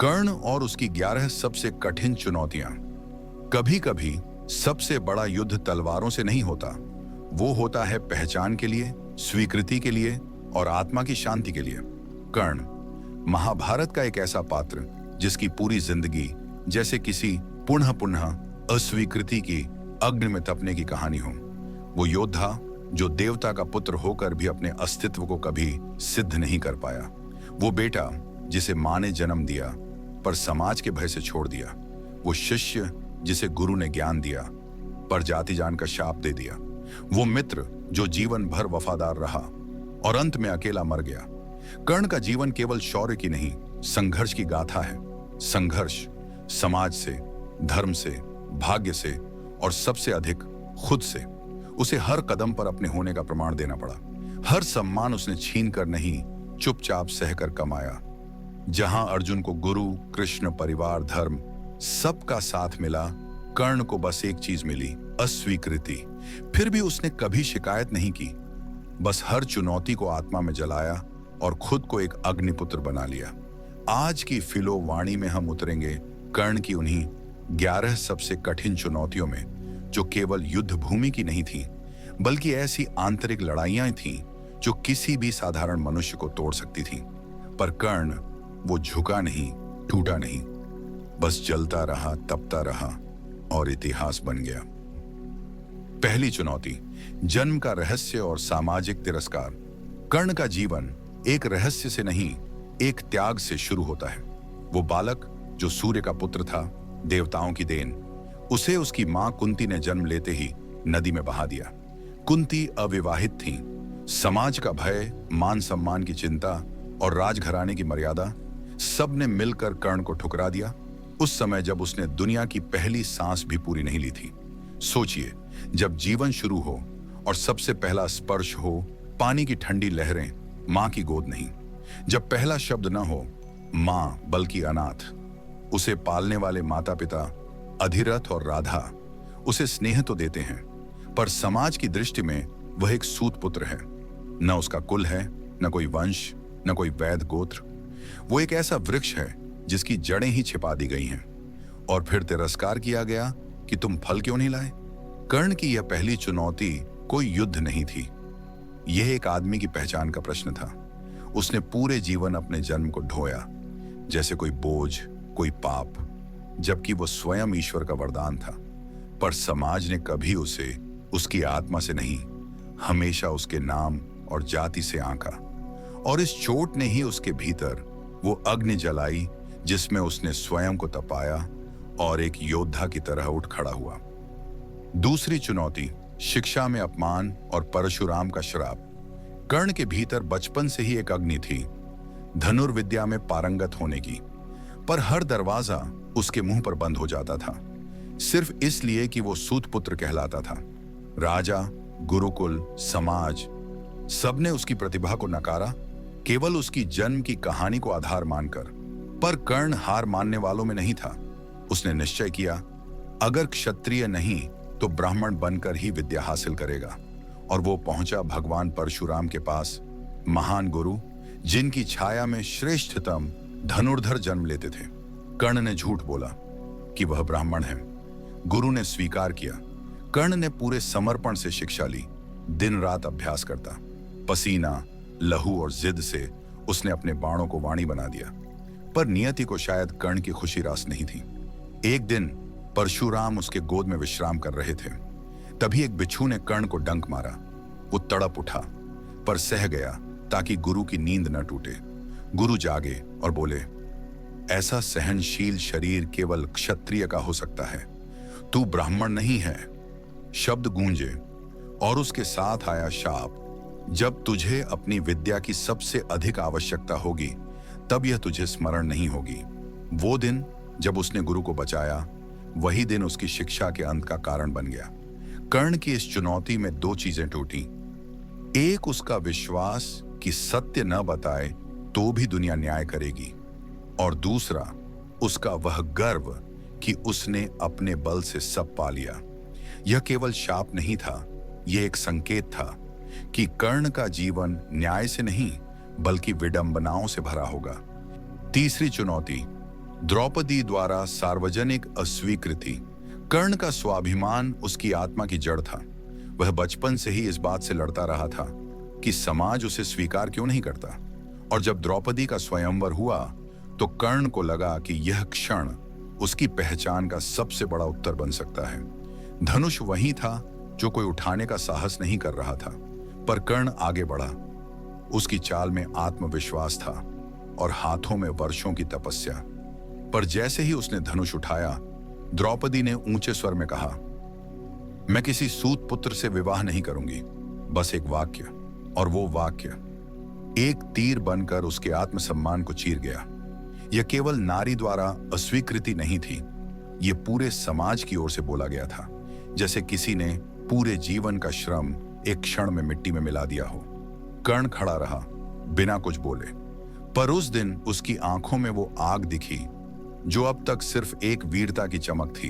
कर्ण और उसकी 11 सबसे कठिन चुनौतियां। कभी कभी सबसे बड़ा युद्ध तलवारों से नहीं होता, वो होता है पहचान के लिए, स्वीकृति के लिए और आत्मा की शांति के लिए। कर्ण महाभारत का एक ऐसा पात्र जिसकी पूरी जिंदगी जैसे किसी पुनः पुनः अस्वीकृति की अग्नि में तपने की कहानी हो। वो योद्धा जो देवता का पुत्र होकर भी अपने अस्तित्व को कभी सिद्ध नहीं कर पाया। वो बेटा जिसे मां ने जन्म दिया पर समाज के भय से छोड़ दिया। वो शिष्य जिसे गुरु ने ज्ञान दिया पर जाति जान का शाप दे दिया। वो मित्र जो जीवन भर वफादार रहा और अंत में अकेला मर गया। कर्ण का जीवन केवल शौर्य की नहीं, संघर्ष की गाथा है। संघर्ष समाज से, धर्म से, भाग्य से और सबसे अधिक खुद से। उसे हर कदम पर अपने होने का प्रमाण देना पड़ा। हर सम्मान उसने छीन कर नहीं, चुपचाप सहकर कमाया। जहां अर्जुन को गुरु, कृष्ण, परिवार, धर्म सबका साथ मिला, कर्ण को बस एक चीज मिली, अस्वीकृति। फिर भी उसने कभी शिकायत नहीं की, बस हर चुनौती को आत्मा में जलाया और खुद को एक अग्निपुत्र बना लिया। आज की फिलो वाणी में हम उतरेंगे कर्ण की उन्हीं 11 सबसे कठिन चुनौतियों में, जो केवल युद्ध भूमि की नहीं थी, बल्कि ऐसी आंतरिक लड़ाइयां थीं जो किसी भी साधारण मनुष्य को तोड़ सकती थीं। पर कर्ण वो झुका नहीं, टूटा नहीं, बस जलता रहा, तपता रहा और इतिहास बन गया। पहली चुनौती, जन्म का रहस्य और सामाजिक तिरस्कार। कर्ण का जीवन एक रहस्य से नहीं, एक त्याग से शुरू होता है। वो बालक जो सूर्य का पुत्र था, देवताओं की देन, उसे उसकी मां कुंती ने जन्म लेते ही नदी में बहा दिया। कुंती अविवाहित थी। समाज का भय, मान सम्मान की चिंता और राजघराने की मर्यादा, सब ने मिलकर कर्ण को ठुकरा दिया। उस समय जब उसने दुनिया की पहली सांस भी पूरी नहीं ली थी। सोचिए, जब जीवन शुरू हो और सबसे पहला स्पर्श हो, पानी की ठंडी लहरें, मां की गोद नहीं। जब पहला शब्द न हो मां बल्कि अनाथ। उसे पालने वाले माता पिता अधिरथ और राधा उसे स्नेह तो देते हैं, पर समाज की दृष्टि में वह एक सूत पुत्र है। न उसका कुल है, न कोई वंश, न कोई वैध गोत्र। वो एक ऐसा वृक्ष है जिसकी जड़ें ही छिपा दी गई हैं। और फिर तिरस्कार किया गया कि तुम फल क्यों नहीं लाए। कर्ण की यह पहली चुनौती कोई युद्ध नहीं थी, यह एक आदमी की पहचान का प्रश्न था। उसने पूरे जीवन अपने जन्म को ढोया जैसे कोई बोझ, कोई पाप, जबकि वो स्वयं ईश्वर का वरदान था। पर समाज ने कभी उसे उसकी आत्मा से नहीं, हमेशा उसके नाम और जाति से आंका। और इस चोट ने ही उसके भीतर वो अग्नि जलाई जिसमें उसने स्वयं को तपाया और एक योद्धा की तरह उठ खड़ा हुआ। दूसरी चुनौती, शिक्षा में अपमान और परशुराम का श्राप। कर्ण के भीतर बचपन से ही एक अग्नि थी, धनुर्विद्या में पारंगत होने की, पर हर दरवाजा उसके मुंह पर बंद हो जाता था, सिर्फ इसलिए कि वो सूतपुत्र कहलाता था। राजा, गुरुकुल, समाज, सबने उसकी प्रतिभा को नकारा, केवल उसकी जन्म की कहानी को आधार मानकर। पर कर्ण हार मानने वालों में नहीं था। उसने निश्चय किया, अगर क्षत्रिय नहीं तो ब्राह्मण बनकर ही विद्या हासिल करेगा। और वो पहुंचा भगवान परशुराम के पास, महान गुरु जिनकी छाया में श्रेष्ठतम धनुर्धर जन्म लेते थे। कर्ण ने झूठ बोला कि वह ब्राह्मण है। गुरु ने स्वीकार किया। कर्ण ने पूरे समर्पण से शिक्षा ली, दिन रात अभ्यास करता, पसीना, लहू और जिद से उसने अपने बाणों को वाणी बना दिया। पर नियति को शायद कर्ण की खुशी रास नहीं थी। एक दिन परशुराम उसके गोद में विश्राम कर रहे थे, तभी एक बिच्छू ने कर्ण को डंक मारा। वो तड़प उठा पर सह गया ताकि गुरु की नींद न टूटे। गुरु जागे और बोले, ऐसा सहनशील शरीर केवल क्षत्रिय का हो सकता है, तू ब्राह्मण नहीं है। शब्द गूंजे और उसके साथ आया शाप, जब तुझे अपनी विद्या की सबसे अधिक आवश्यकता होगी तब यह तुझे स्मरण नहीं होगी। वो दिन जब उसने गुरु को बचाया, वही दिन उसकी शिक्षा के अंत का कारण बन गया। कर्ण की इस चुनौती में दो चीजें टूटी। एक उसका विश्वास कि सत्य न बताए तो भी दुनिया न्याय करेगी, और दूसरा उसका वह गर्व कि उसने अपने बल से सब पा लिया। यह केवल शाप नहीं था, यह एक संकेत था कि कर्ण का जीवन न्याय से नहीं बल्कि विडंबनाओं से भरा होगा। तीसरी चुनौती, द्रौपदी द्वारा सार्वजनिक अस्वीकृति। कर्ण का स्वाभिमान उसकी आत्मा की जड़ था। वह बचपन से ही इस बात से लड़ता रहा था कि समाज उसे स्वीकार क्यों नहीं करता। और जब द्रौपदी का स्वयंवर हुआ तो कर्ण को लगा कि यह क्षण उसकी पहचान का सबसे बड़ा उत्तर बन सकता है। धनुष वही था जो कोई उठाने का साहस नहीं कर रहा था, पर कर्ण आगे बढ़ा। उसकी चाल में आत्मविश्वास था और हाथों में वर्षों की तपस्या। पर जैसे ही उसने धनुष उठाया, द्रौपदी ने ऊंचे स्वर में कहा, मैं किसी सूत पुत्र से विवाह नहीं करूंगी। बस एक वाक्य, और वो वाक्य एक तीर बनकर उसके आत्मसम्मान को चीर गया। यह केवल नारी द्वारा अस्वीकृति नहीं थी, यह पूरे समाज की ओर से बोला गया था, जैसे किसी ने पूरे जीवन का श्रम एक क्षण में मिट्टी में मिला दिया हो। कर्ण खड़ा रहा, बिना कुछ बोले, पर उस दिन उसकी आंखों में वो आग दिखी जो अब तक सिर्फ एक वीरता की चमक थी,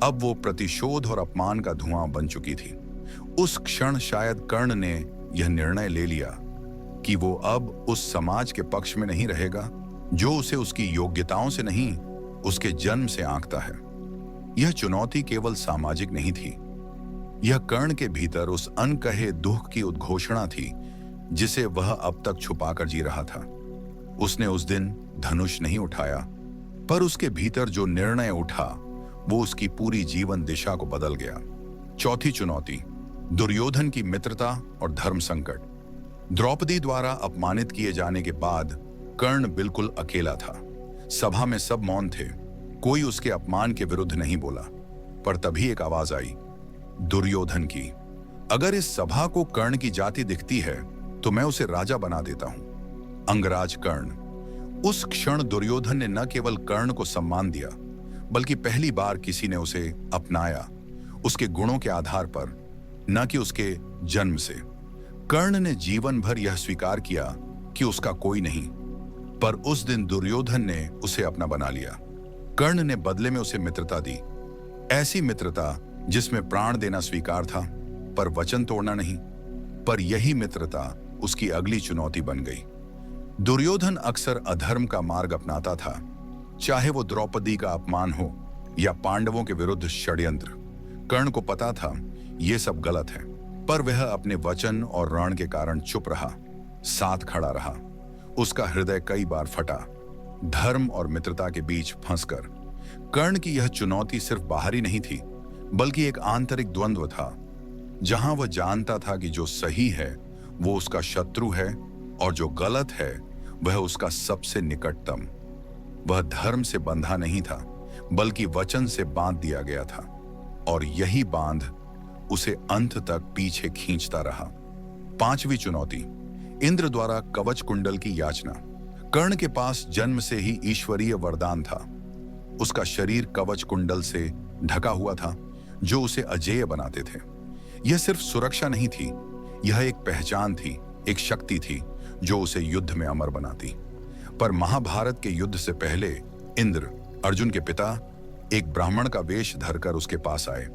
अब वो प्रतिशोध और अपमान का धुआं बन चुकी थी। उस क्षण शायद कर्ण ने यह निर्णय ले लिया कि वो अब उस समाज के पक्ष में नहीं रहेगा जो उसे उसकी योग्यताओं से नहीं, उसके जन्म से आंकता है। यह चुनौती केवल सामाजिक नहीं थी, यह कर्ण के भीतर उस अनकहे दुख की उद्घोषणा थी जिसे वह अब तक छुपाकर जी रहा था। उसने उस दिन धनुष नहीं उठाया, पर उसके भीतर जो निर्णय उठा वो उसकी पूरी जीवन दिशा को बदल गया। चौथी चुनौती, दुर्योधन की मित्रता और धर्म संकट। द्रौपदी द्वारा अपमानित किए जाने के बाद कर्ण बिल्कुल अकेला था। सभा में सब मौन थे, कोई उसके अपमान के विरुद्ध नहीं बोला। पर तभी एक आवाज आई, दुर्योधन की। अगर इस सभा को कर्ण की जाति दिखती है तो मैं उसे राजा बना देता हूं। अंगराज कर्ण। उस क्षण दुर्योधन ने न केवल कर्ण को सम्मान दिया, बल्कि पहली बार किसी ने उसे अपनाया, उसके गुणों के आधार पर, न कि उसके जन्म से। कर्ण ने जीवन भर यह स्वीकार किया कि उसका कोई नहीं, पर उस दिन दुर्योधन ने उसे अपना बना लिया। कर्ण ने बदले में उसे मित्रता दी, ऐसी मित्रता जिसमें प्राण देना स्वीकार था पर वचन तोड़ना नहीं। पर यही मित्रता उसकी अगली चुनौती बन गई। दुर्योधन अक्सर अधर्म का मार्ग अपनाता था, चाहे वो द्रौपदी का अपमान हो या पांडवों के विरुद्ध षड्यंत्र। कर्ण को पता था ये सब गलत है, पर वह अपने वचन और रण के कारण चुप रहा, साथ खड़ा रहा। उसका हृदय कई बार फटा, धर्म और मित्रता के बीच फंसकर। कर्ण की यह चुनौती सिर्फ बाहरी नहीं थी, बल्कि एक आंतरिक द्वंद्व था, जहां वह जानता था कि जो सही है वो उसका शत्रु है और जो गलत है वह उसका सबसे निकटतम। वह धर्म से बंधा नहीं था, बल्कि वचन से बांध दिया गया था, और यही बांध उसे अंत तक पीछे खींचता रहा। पांचवी चुनौती, इंद्र द्वारा कवच कुंडल की याचना। कर्ण के पास जन्म से ही ईश्वरीय वरदान था। उसका शरीर कवच कुंडल से ढका हुआ था जो उसे अजेय बनाते थे। यह सिर्फ सुरक्षा नहीं थी, यह एक पहचान थी, एक शक्ति थी जो उसे युद्ध में अमर बनाती। पर महाभारत के युद्ध से पहले इंद्र, अर्जुन के पिता, एक ब्राह्मण का वेश धरकर उसके पास आए।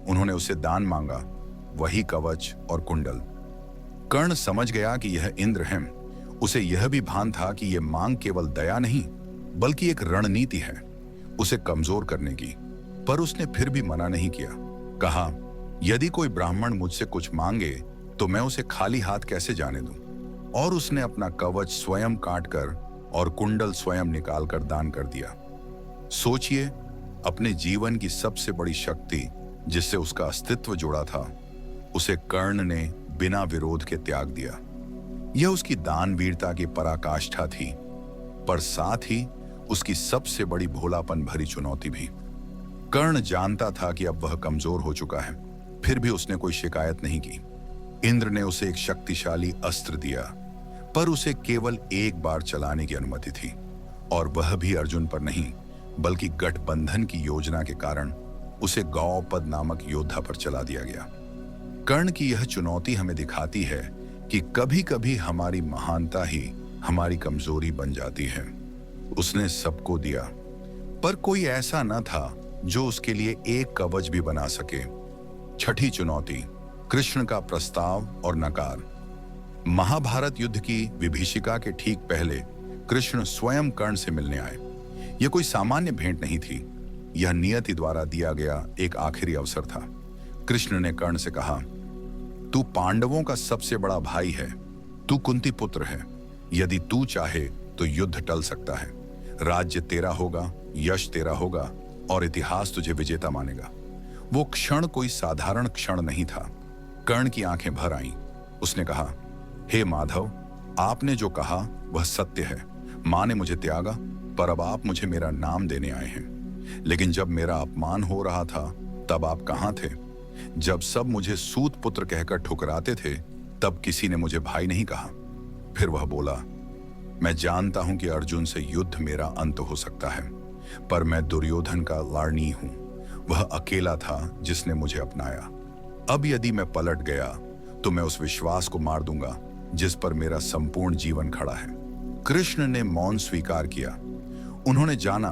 उन्होंने उससे दान मांगा, वही कवच और कुंडल। कर्ण समझ गया कि यह इंद्र हैं। उसे यह भी भान था कि यह मांग केवल दया नहीं, बल्कि एक रणनीति है उसे कमजोर करने की। पर उसने फिर भी मना नहीं किया। कहा, यदि कोई ब्राह्मण मुझसे कुछ मांगे तो मैं उसे खाली हाथ कैसे जाने दूं? और उसने अपना कवच स्वयं काटकर और कुंडल स्वयं निकालकर दान कर दिया। सोचिए, अपने जीवन की सबसे बड़ी शक्ति जिससे उसका अस्तित्व जुड़ा था, उसे कर्ण ने बिना विरोध के त्याग दिया। यह उसकी दानवीरता की पराकाष्ठा थी, पर साथ ही उसकी सबसे बड़ी भोलापन भरी चुनौती भी। कर्ण जानता था कि अब वह कमजोर हो चुका है, फिर भी उसने कोई शिकायत नहीं की। इंद्र ने उसे एक शक्तिशाली अस्त्र दिया, पर उसे केवल एक बार चलाने की अनुमति थी, और वह भी अर्जुन पर नहीं, बल्कि गठबंधन की योजना के कारण उसे गौपद नामक योद्धा पर चला दिया गया। कर्ण की यह चुनौती हमें दिखाती है कि कभी कभी हमारी महानता ही हमारी कमजोरी बन जाती है। उसने सबको दिया, पर कोई ऐसा न था जो उसके लिए एक कवच भी बना सके। छठी चुनौती, कृष्ण का प्रस्ताव और नकार। महाभारत युद्ध की विभीषिका के ठीक पहले कृष्ण स्वयं कर्ण से मिलने आए। यह कोई सामान्य भेंट नहीं थी, यह नियति द्वारा दिया गया एक आखिरी अवसर था। कृष्ण ने कर्ण से कहा, तू पांडवों का सबसे बड़ा भाई है, तू कुंती पुत्र है। यदि तू चाहे तो युद्ध टल सकता है, राज्य तेरा होगा, यश तेरा होगा और इतिहास तुझे विजेता मानेगा। वो क्षण कोई साधारण क्षण नहीं था। कर्ण की आंखें भर आईं। उसने कहा, हे माधव, आपने जो कहा वह सत्य है। मां ने मुझे त्यागा, पर अब आप मुझे मेरा नाम देने आए हैं। लेकिन जब मेरा अपमान हो रहा था तब आप कहां थे? जब सब मुझे सूत पुत्र कहकर ठुकराते थे तब किसी ने मुझे भाई नहीं कहा। फिर वह बोला, मैं जानता हूं कि अर्जुन से युद्ध मेरा अंत हो सकता है, पर मैं दुर्योधन का लाड़नी हूं। वह अकेला था जिसने मुझे अपनाया। अब यदि मैं पलट गया तो मैं उस विश्वास को मार दूंगा जिस पर मेरा संपूर्ण जीवन खड़ा है। कृष्ण ने मौन स्वीकार किया। उन्होंने जाना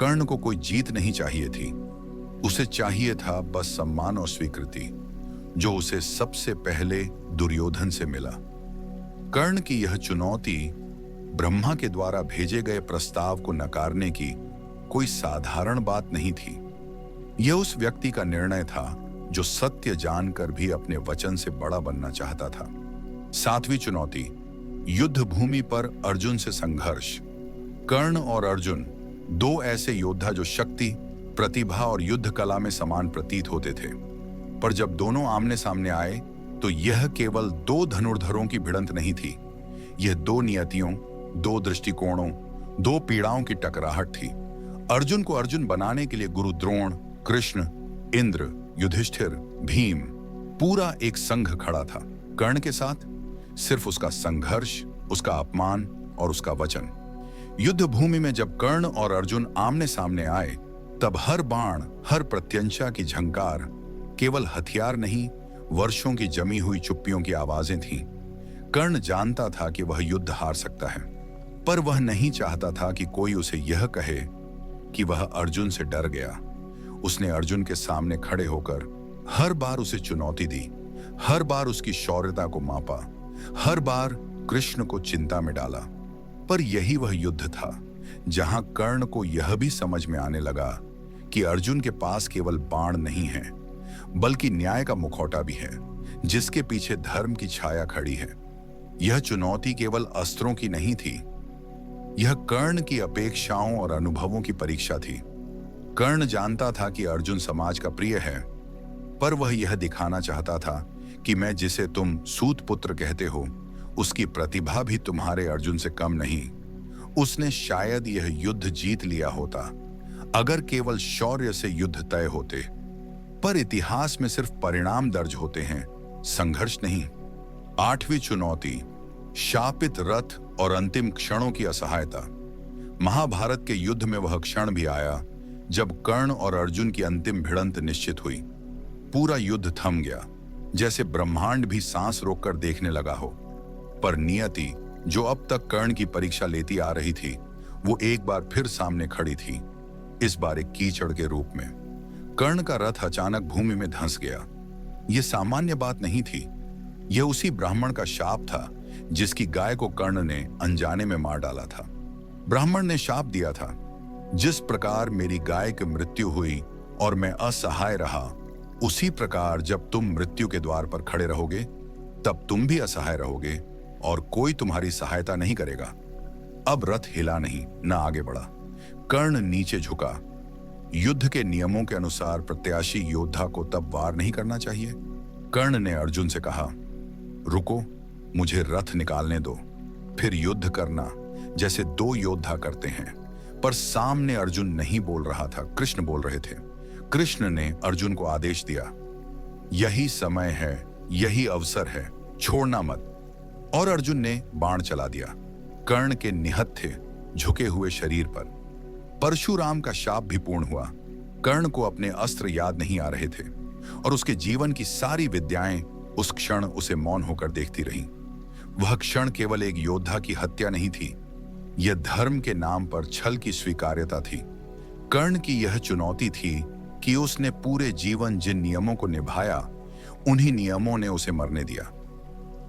कर्ण को कोई जीत नहीं चाहिए थी, उसे चाहिए था बस सम्मान और स्वीकृति, जो उसे सबसे पहले दुर्योधन से मिला। कर्ण की यह चुनौती ब्रह्मा के द्वारा भेजे गए प्रस्ताव को नकारने की कोई साधारण बात नहीं थी। यह उस व्यक्ति का निर्णय था जो सत्य जानकर भी अपने वचन से बड़ा बनना चाहता था। 7वीं चुनौती, युद्ध भूमि पर अर्जुन से संघर्ष। कर्ण और अर्जुन दो ऐसे योद्धा जो शक्ति, प्रतिभा और युद्ध कला में समान प्रतीत होते थे, पर जब दोनों आमने सामने आए तो यह केवल दो धनुर्धरों की भिड़ंत नहीं थी। यह दो नियतियों, दो दृष्टिकोणों, दो पीड़ाओं की टकराहट थी। अर्जुन को अर्जुन बनाने के लिए गुरु द्रोण, कृष्ण, इंद्र, युधिष्ठिर, भीम, पूरा एक संघ खड़ा था। कर्ण के साथ सिर्फ उसका संघर्ष, उसका अपमान और उसका वचन। युद्ध भूमि में जब कर्ण और अर्जुन आमने सामने आए तब हर बाण, हर प्रत्यंचा की झंकार केवल हथियार नहीं, वर्षों की जमी हुई चुप्पियों की आवाजें थीं। कर्ण जानता था कि वह युद्ध हार सकता है, पर वह नहीं चाहता था कि कोई उसे यह कहे कि वह अर्जुन से डर गया। उसने अर्जुन के सामने खड़े होकर हर बार उसे चुनौती दी, हर बार उसकी शौर्यता को मापा, हर बार कृष्ण को चिंता में डाला। पर यही वह युद्ध था जहां कर्ण को यह भी समझ में आने लगा कि अर्जुन के पास केवल बाण नहीं है, बल्कि न्याय का मुखौटा भी है, जिसके पीछे धर्म की छाया खड़ी है। यह चुनौती केवल अस्त्रों की नहीं थी, यह कर्ण की अपेक्षाओं और अनुभवों की परीक्षा थी। कर्ण जानता था कि अर्जुन समाज का प्रिय है, पर वह यह दिखाना चाहता था कि मैं जिसे तुम सूत पुत्र कहते हो, उसकी प्रतिभा भी तुम्हारे अर्जुन से कम नहीं। उसने शायद यह युद्ध जीत लिया होता अगर केवल शौर्य से युद्ध तय होते, पर इतिहास में सिर्फ परिणाम दर्ज होते हैं, संघर्ष नहीं। 8वीं चुनौती, शापित रथ और अंतिम क्षणों की असहायता। महाभारत के युद्ध में वह क्षण भी आया जब कर्ण और अर्जुन की अंतिम भिड़ंत निश्चित हुई। पूरा युद्ध थम गया, जैसे ब्रह्मांड भी सांस रोककर देखने लगा हो। पर नियति, जो अब तक कर्ण की परीक्षा लेती आ रही थी, वो एक बार फिर सामने खड़ी थी, इस बार एक कीचड़ के रूप में। कर्ण का रथ अचानक भूमि में धंस गया। यह सामान्य बात नहीं थी, यह उसी ब्राह्मण का शाप था जिसकी गाय को कर्ण ने अनजाने में मार डाला था। ब्राह्मण ने शाप दिया था, जिस प्रकार मेरी गाय की मृत्यु हुई और मैं असहाय रहा, उसी प्रकार जब तुम मृत्यु के द्वार पर खड़े रहोगे तब तुम भी असहाय रहोगे और कोई तुम्हारी सहायता नहीं करेगा। अब रथ हिला नहीं, न आगे बढ़ा। कर्ण नीचे झुका। युद्ध के नियमों के अनुसार प्रत्याशी योद्धा को तब वार नहीं करना चाहिए। कर्ण ने अर्जुन से कहा, रुको, मुझे रथ निकालने दो, फिर युद्ध करना जैसे दो योद्धा करते हैं। पर सामने अर्जुन नहीं बोल रहा था, कृष्ण बोल रहे थे। कृष्ण ने अर्जुन को आदेश दिया, यही समय है, यही अवसर है, छोड़ना मत। और अर्जुन ने बाण चला दिया। कर्ण के निहत थे झुके हुए शरीर पर। परशुराम का शाप भी पूर्ण हुआ। कर्ण को अपने अस्त्र याद नहीं आ रहे थे और उसके जीवन की सारी विद्याएं उस क्षण उसे मौन होकर देखती रहीं। वह क्षण केवल एक योद्धा की हत्या नहीं थी, यह धर्म के नाम पर छल की स्वीकार्यता थी। कर्ण की यह चुनौती थी कि उसने पूरे जीवन जिन नियमों को निभाया, उन्हीं नियमों ने उसे मरने दिया।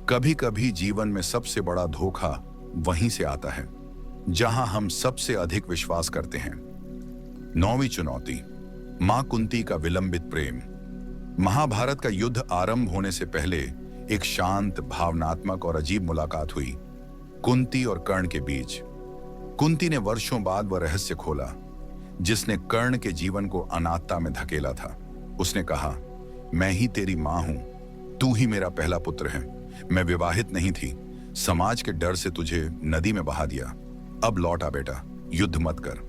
कभी कभी जीवन में सबसे बड़ा धोखा वहीं से आता है, जहां हम सबसे अधिक विश्वास करते हैं। 9वीं चुनौती, मां कुंती का विलंबित प्रेम। महाभारत का युद्ध आरंभ होने से पहले एक शांत, भावनात्मक और अजीब मुलाकात हुई कुंती और कर्ण के बीच। कुंती ने वर्षों बाद वह रहस्य खोला जिसने कर्ण के जीवन को अनाथता में धकेला था। उसने कहा, मैं ही तेरी मां हूं, तू ही मेरा पहला पुत्र है। मैं विवाहित नहीं थी, समाज के डर से तुझे नदी में बहा दिया। अब लौट आ बेटा, युद्ध मत कर।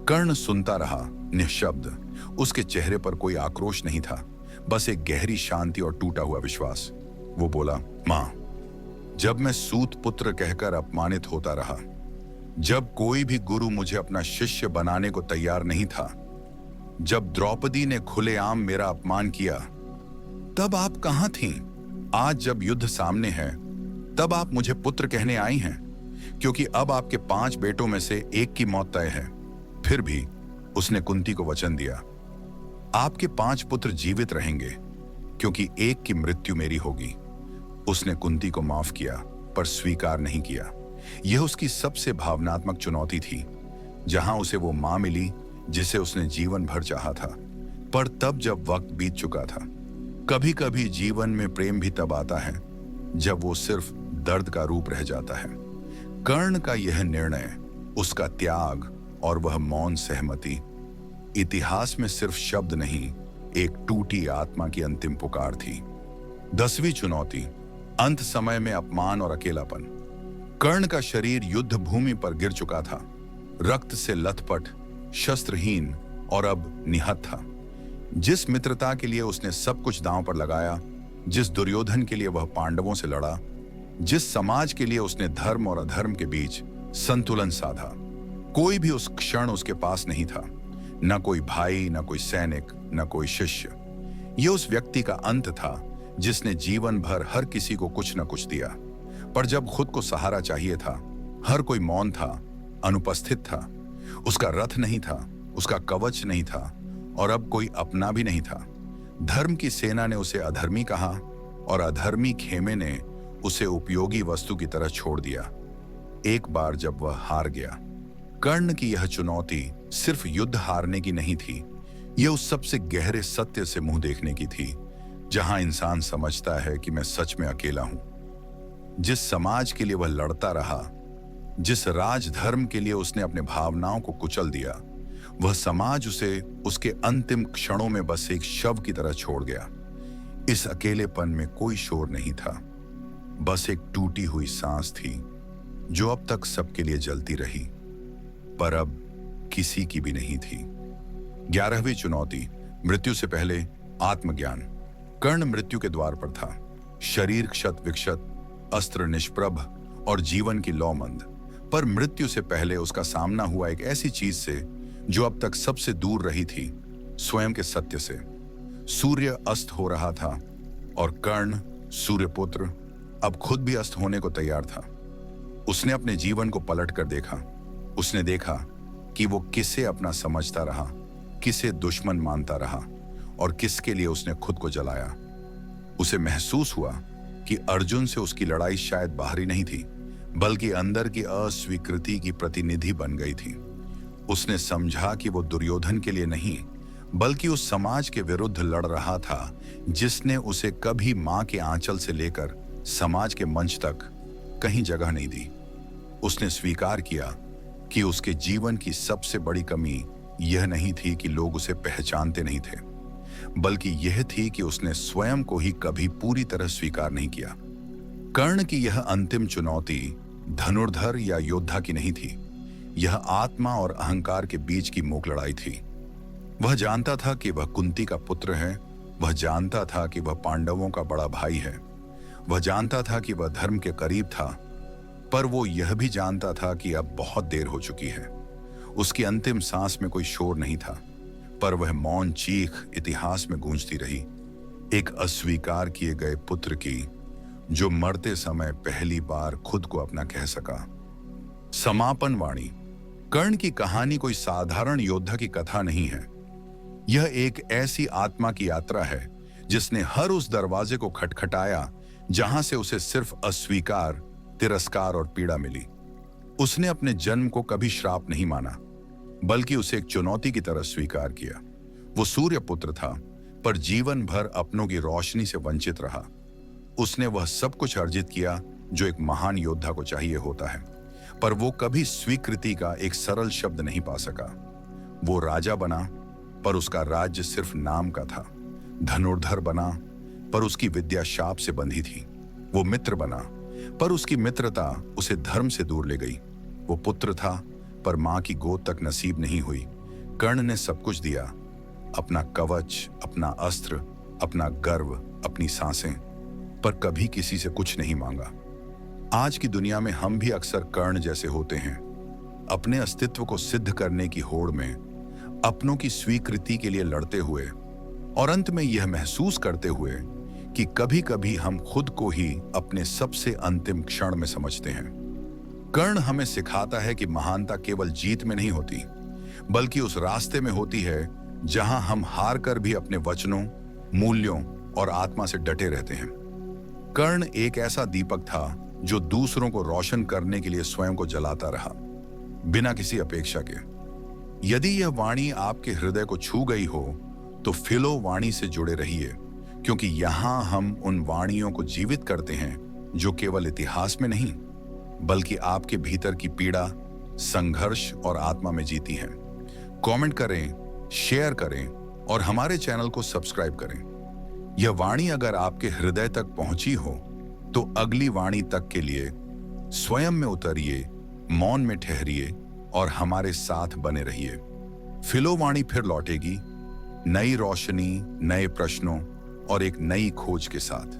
कर्ण सुनता रहा, निःशब्द। उसके चेहरे पर कोई आक्रोश नहीं था, बस एक गहरी शांति और टूटा हुआ विश्वास। वो बोला, मां, जब मैं सूत पुत्र कहकर अपमानित होता रहा, जब कोई भी गुरु मुझे अपना शिष्य बनाने को तैयार नहीं था, जब द्रौपदी ने खुलेआम मेरा अपमान किया, तब आप कहां थीं? आज जब युद्ध सामने है, तब आप मुझे पुत्र कहने आई हैं, क्योंकि अब आपके 5 बेटों में से एक की मौत तय है। फिर भी उसने कुंती को वचन दिया, आपके 5 पुत्र जीवित रहेंगे, क्योंकि एक की मृत्यु मेरी होगी। उसने कुंती को माफ किया, पर स्वीकार नहीं किया। यह उसकी सबसे भावनात्मक चुनौती थी। जहां उसे वो मां मिली जिसे उसने जीवन भर चाहा था, पर तब जब वक्त बीत चुका था। कभी कभी जीवन में प्रेम भी तब आता है जब वो सिर्फ दर्द का रूप रह जाता है। कर्ण का यह निर्णय, उसका त्याग और वह मौन सहमति इतिहास में सिर्फ शब्द नहीं, एक टूटी आत्मा की अंतिम पुकार थी। 10वीं चुनौती, अंत समय में अपमान और अकेलापन। कर्ण का शरीर युद्ध भूमि पर गिर चुका था, रक्त से लथपथ, शस्त्रहीन और अब निहत था। जिस मित्रता के लिए उसने सब कुछ दांव पर लगाया, जिस दुर्योधन के लिए वह पांडवों से लड़ा, जिस समाज के लिए उसने धर्म और अधर्म के बीच संतुलन साधा, कोई भी उस क्षण उसके पास नहीं था। न कोई भाई, न कोई सैनिक, न कोई शिष्य। यह उस व्यक्ति का अंत था जिसने जीवन भर हर किसी को कुछ न कुछ दिया, पर जब खुद को सहारा चाहिए था, हर कोई मौन था, अनुपस्थित था। उसका रथ नहीं था, उसका कवच नहीं था, और अब कोई अपना भी नहीं था। धर्म की सेना ने उसे अधर्मी कहा और अधर्मी खेमे ने उसे उपयोगी वस्तु की तरह छोड़ दिया। एक बार जब वह हार गया। कर्ण की यह चुनौती सिर्फ युद्ध हारने की नहीं थी, यह उस सबसे गहरे सत्य से मुंह देखने की थी, जहां इंसान समझता है कि मैं सच में अकेला हूं। जिस समाज के लिए वह लड़ता रहा, जिस राजधर्म के लिए उसने अपने भावनाओं को कुचल दिया, वह समाज उसे उसके अंतिम क्षणों में बस एक शव की तरह छोड़ गया। इस अकेलेपन में कोई शोर नहीं था, बस एक टूटी हुई सांस थी जो अब तक सबके लिए जलती रही, पर अब किसी की भी नहीं थी। 11वीं चुनौती, मृत्यु से पहले आत्मज्ञान। कर्ण मृत्यु के द्वार पर था, शरीर क्षत विक्षत, अस्त्र निष्प्रभ और जीवन की लौ मंद। पर मृत्यु से पहले उसका सामना हुआ एक ऐसी चीज से जो अब तक सबसे दूर रही थी, स्वयं के सत्य से। सूर्य अस्त हो रहा था और कर्ण, सूर्यपुत्र, अब खुद भी अस्त होने को तैयार था। उसने अपने जीवन को पलट कर देखा। उसने देखा कि वो किसे अपना समझता रहा, किसे दुश्मन मानता रहा और किसके लिए उसने खुद को जलाया। उसे महसूस हुआ कि अर्जुन से उसकी लड़ाई शायद बाहरी नहीं थी, बल्कि अंदर की अस्वीकृति की प्रतिनिधि बन गई थी। उसने समझा कि वो दुर्योधन के लिए नहीं, बल्कि उस समाज के विरुद्ध लड़ रहा था जिसने उसे कभी मां के आंचल से लेकर समाज के मंच तक कहीं जगह नहीं दी। उसने स्वीकार किया कि उसके जीवन की सबसे बड़ी कमी यह नहीं थी कि लोग उसे पहचानते नहीं थे, बल्कि यह थी कि उसने स्वयं को ही कभी पूरी तरह स्वीकार नहीं किया। कर्ण की यह अंतिम चुनौती धनुर्धर या योद्धा की नहीं थी, यह आत्मा और अहंकार के बीच की मूक लड़ाई थी। वह जानता था कि वह कुंती का पुत्र है, वह जानता था कि वह पांडवों का बड़ा भाई है, वह जानता था कि वह धर्म के करीब था, पर वो यह भी जानता था कि अब बहुत देर हो चुकी है। उसकी अंतिम सांस में कोई शोर नहीं था, पर वह मौन चीख इतिहास में गूंजती रही, एक अस्वीकार किए गए पुत्र की जो मरते समय पहली बार खुद को अपना कह सका। समापन वाणी। कर्ण की कहानी कोई साधारण योद्धा की कथा नहीं है, यह एक ऐसी आत्मा की यात्रा है जिसने हर उस दरवाजे को खटखटाया जहां से उसे सिर्फ अस्वीकार, तिरस्कार और पीड़ा मिली। उसने अपने जन्म को कभी श्राप नहीं माना, बल्कि उसे एक चुनौती की तरह स्वीकार किया। वो सूर्य पुत्र था, पर जीवन भर अपनों की रोशनी से वंचित रहा। उसने वह सब कुछ अर्जित किया जो एक महान योद्धा को चाहिए होता है, पर वो कभी स्वीकृति का एक सरल शब्द नहीं पा सका। वो राजा बना, पर उसका राज्य सिर्फ नाम का था। धनुर्धर बना, पर उसकी विद्या शाप से बंधी थी। वो मित्र बना, पर उसकी मित्रता उसे धर्म से दूर ले गई। वो पुत्र था, पर मां की गोद तक नसीब नहीं हुई। कर्ण ने सब कुछ दिया, अपना कवच, अपना अस्त्र, अपना गर्व, अपनी सांसें, पर कभी किसी से कुछ नहीं मांगा। आज की दुनिया में हम भी अक्सर कर्ण जैसे होते हैं, अपने अस्तित्व को सिद्ध करने की होड़ में, अपनों की स्वीकृति के लिए लड़ते हुए, और अंत में यह महसूस करते हुए कि कभी कभी हम खुद को ही अपने सबसे अंतिम क्षण में समझते हैं। कर्ण हमें सिखाता है कि महानता केवल जीत में नहीं होती, बल्कि उस रास्ते में होती है जहां हम हार कर भी अपने वचनों, मूल्यों और आत्मा से डटे रहते हैं। कर्ण एक ऐसा दीपक था जो दूसरों को रोशन करने के लिए स्वयं को जलाता रहा, बिना किसी अपेक्षा के। यदि यह वाणी आपके हृदय को छू गई हो तो फिलो वाणी से जुड़े रहिए, क्योंकि यहां हम उन वाणियों को जीवित करते हैं जो केवल इतिहास में नहीं, बल्कि आपके भीतर की पीड़ा, संघर्ष और आत्मा में जीती हैं। कमेंट करें, शेयर करें और हमारे चैनल को सब्सक्राइब करें। यह वाणी अगर आपके हृदय तक पहुंची हो तो अगली वाणी तक के लिए स्वयं में उतरिए, मौन में ठहरिए और हमारे साथ बने रहिए। फिलो वाणी फिर लौटेगी, नई रोशनी, नए प्रश्नों और एक नई खोज के साथ।